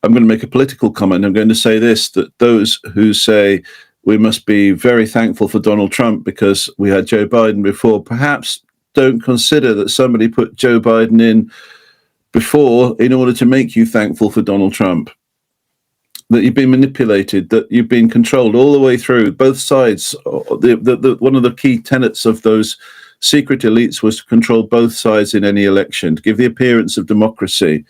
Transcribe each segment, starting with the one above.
I'm going to make a political comment. I'm going to say this, that those who say we must be very thankful for Donald Trump because we had Joe Biden before, perhaps don't consider that somebody put Joe Biden in before in order to make you thankful for Donald Trump. That you've been manipulated, that you've been controlled all the way through, both sides. One of the key tenets of those secret elites was to control both sides in any election, to give the appearance of democracy.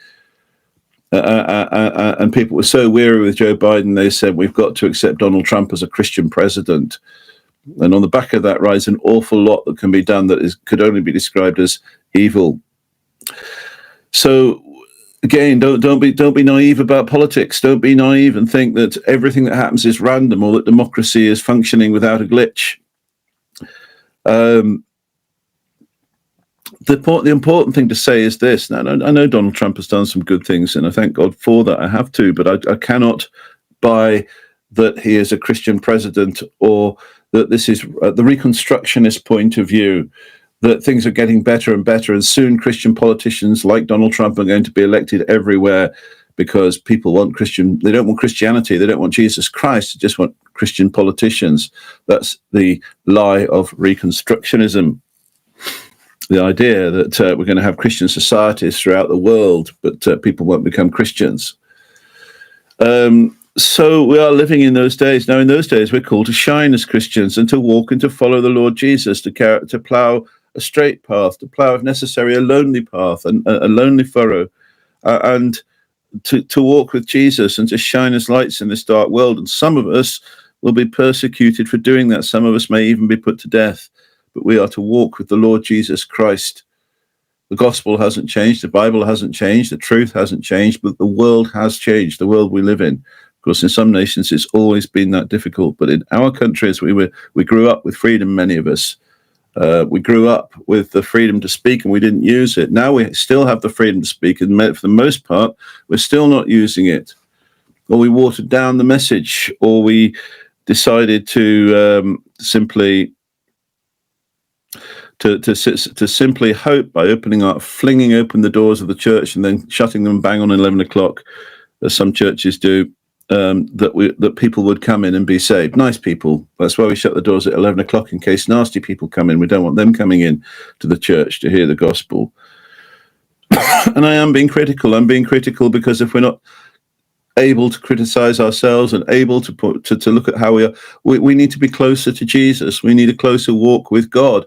And people were so weary with Joe Biden, they said, we've got to accept Donald Trump as a Christian president. And on the back of that rides an awful lot that can be done that could only be described as evil. So again, don't be naive about politics. Don't be naive and think that everything that happens is random or that democracy is functioning without a glitch. The important thing to say is this. Now, I know Donald Trump has done some good things, and I thank God for that. I have to, but I cannot buy that he is a Christian president, or that this is the Reconstructionist point of view, that things are getting better and better, and soon Christian politicians like Donald Trump are going to be elected everywhere because people want they don't want Christianity, they don't want Jesus Christ, they just want Christian politicians. That's the lie of Reconstructionism. The idea that we're going to have Christian societies throughout the world, but people won't become Christians. So we are living in those days. Now, in those days, we're called to shine as Christians and to walk and to follow the Lord Jesus, to plough a straight path, to plough, if necessary, a lonely path, and a lonely furrow, and to walk with Jesus and to shine as lights in this dark world. And some of us will be persecuted for doing that. Some of us may even be put to death. But we are to walk with the Lord Jesus Christ. The gospel hasn't changed. The Bible hasn't changed. The truth hasn't changed. But the world has changed, the world we live in. Of course, in some nations, it's always been that difficult. But in our countries, we grew up with freedom, many of us. We grew up with the freedom to speak, and we didn't use it. Now we still have the freedom to speak, and for the most part, we're still not using it. Or we watered down the message, or we decided to simply simply hope by flinging open the doors of the church and then shutting them bang on 11 o'clock, as some churches do, that people would come in and be saved. Nice people. That's why we shut the doors at 11 o'clock, in case nasty people come in. We don't want them coming in to the church to hear the gospel. And I am being critical. I'm being critical because if we're not able to criticize ourselves and able to look at how we are, we need to be closer to Jesus. We need a closer walk with God.